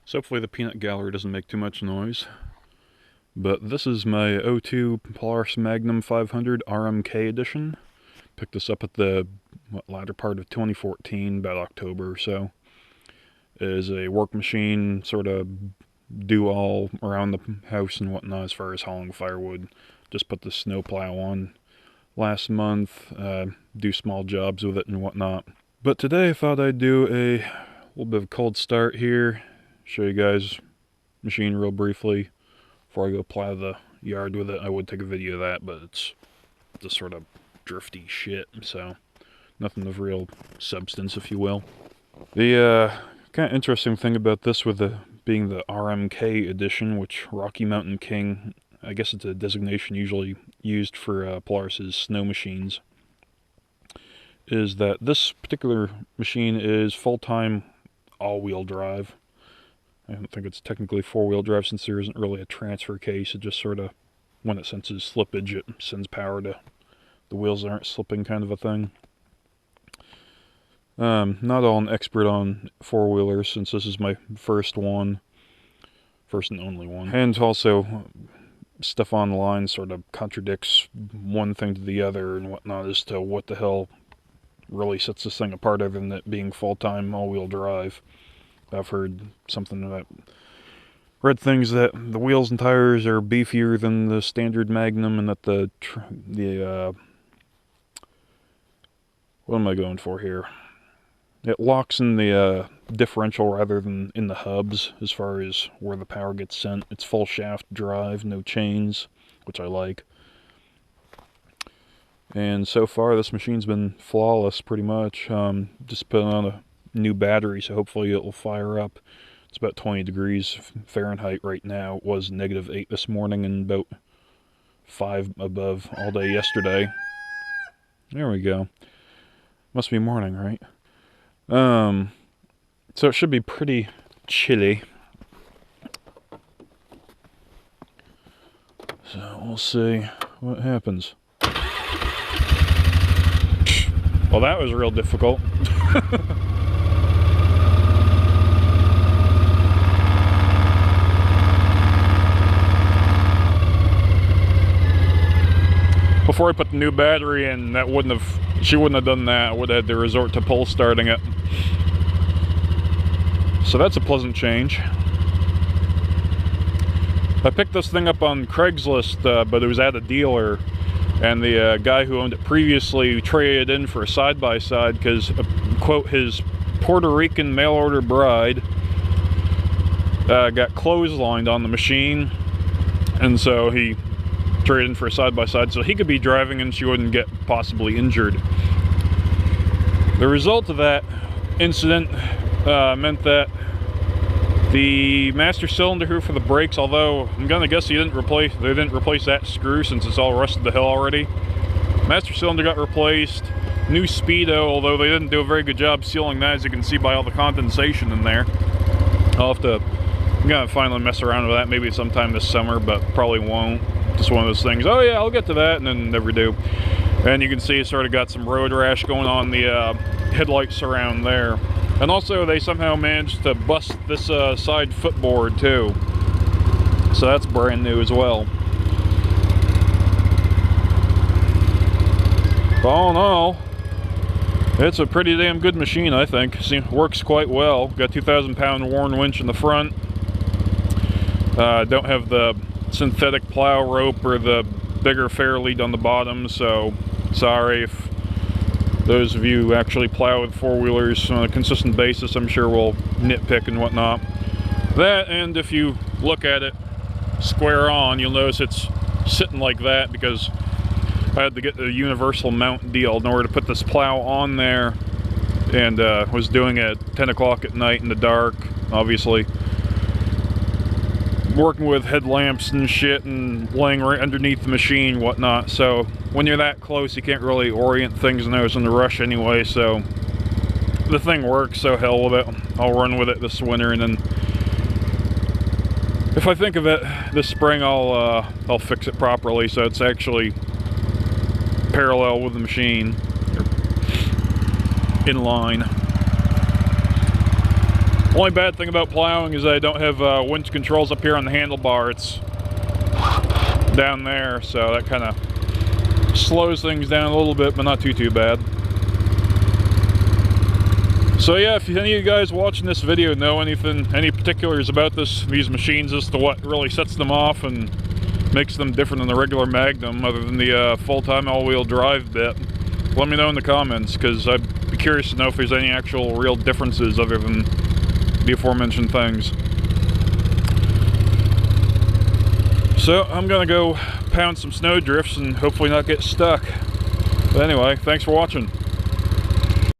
So hopefully the peanut gallery doesn't make too much noise. But this is my 02 Polaris Magnum 500 RMK edition. Picked this up at the latter part of 2014, about October or so. It is a work machine, sort of do all around the house and whatnot as far as hauling firewood. Just put the snowplow on last month, do small jobs with it and whatnot. But today I thought I'd do a little bit of a cold start here. Show you guys machine real briefly before I go plow the yard with it. I would take a video of that, but it's just sort of drifty shit, so nothing of real substance, if you will. The kind of interesting thing about this, with being the RMK edition, which Rocky Mountain King, I guess it's a designation usually used for Polaris's snow machines, is that this particular machine is full-time all-wheel drive. I don't think it's technically four-wheel drive, since there isn't really a transfer case. It just sort of, when it senses slippage, it sends power to the wheels that aren't slipping, kind of a thing. Not all an expert on four-wheelers, since this is my first and only one. And also, stuff online sort of contradicts one thing to the other and whatnot as to what the hell really sets this thing apart, other than it being full-time all-wheel drive. I've heard something about, read things that the wheels and tires are beefier than the standard Magnum, and that what am I going for here? It locks in the differential rather than in the hubs as far as where the power gets sent. It's full shaft drive, no chains, which I like. And so far this machine's been flawless pretty much. Just put on a new battery, so hopefully it will fire up. It's about 20 degrees Fahrenheit right now. It was -8 this morning and about 5 above all day yesterday. There we go. Must be morning, right? So it should be pretty chilly. So we'll see what happens. Well, that was real difficult. Before I put the new battery in, she wouldn't have done that. I would have had to resort to pull starting it. So that's a pleasant change. I picked this thing up on Craigslist, but it was at a dealer, and the guy who owned it previously traded in for a side-by-side because, quote, his Puerto Rican mail-order bride got clotheslined on the machine, and so he traded in for a side-by-side so he could be driving and she wouldn't get possibly injured. The result of that incident meant that the master cylinder here for the brakes, although I'm gonna guess they didn't replace that screw since it's all rusted to hell already. Master cylinder got replaced. New speedo, although they didn't do a very good job sealing that, as you can see by all the condensation in there. I'm gonna finally mess around with that maybe sometime this summer, but probably won't. Just one of those things, oh yeah, I'll get to that, and then never do. And you can see it sort of got some road rash going on the headlights around there. And also they somehow managed to bust this side footboard too. So that's brand new as well. But all in all, it's a pretty damn good machine, I think. Works quite well. Got 2,000-pound Warn winch in the front. Don't have the synthetic plow rope or the bigger fair lead on the bottom, so sorry if those of you who actually plow with four-wheelers on a consistent basis, I'm sure will nitpick and whatnot. That, and if you look at it square on, you'll notice it's sitting like that because I had to get the universal mount deal in order to put this plow on there, and was doing it at 10 o'clock at night in the dark, obviously. Working with headlamps and shit and laying right underneath the machine, whatnot. So when you're that close, you can't really orient things, and I was in a rush anyway, so the thing works, so hell with it. I'll run with it this winter, and then if I think of it this spring, I'll fix it properly so it's actually parallel with the machine, or in line. Only bad thing about plowing is I don't have winch controls up here on the handlebar. It's down there, so that kind of slows things down a little bit, but not too bad. So yeah, if any of you guys watching this video know any particulars about these machines as to what really sets them off and makes them different than the regular Magnum, other than the full-time all-wheel drive bit, let me know in the comments, because I'd be curious to know if there's any actual real differences other than the aforementioned things. So I'm gonna go pound some snow drifts and hopefully not get stuck. But anyway, thanks for watching.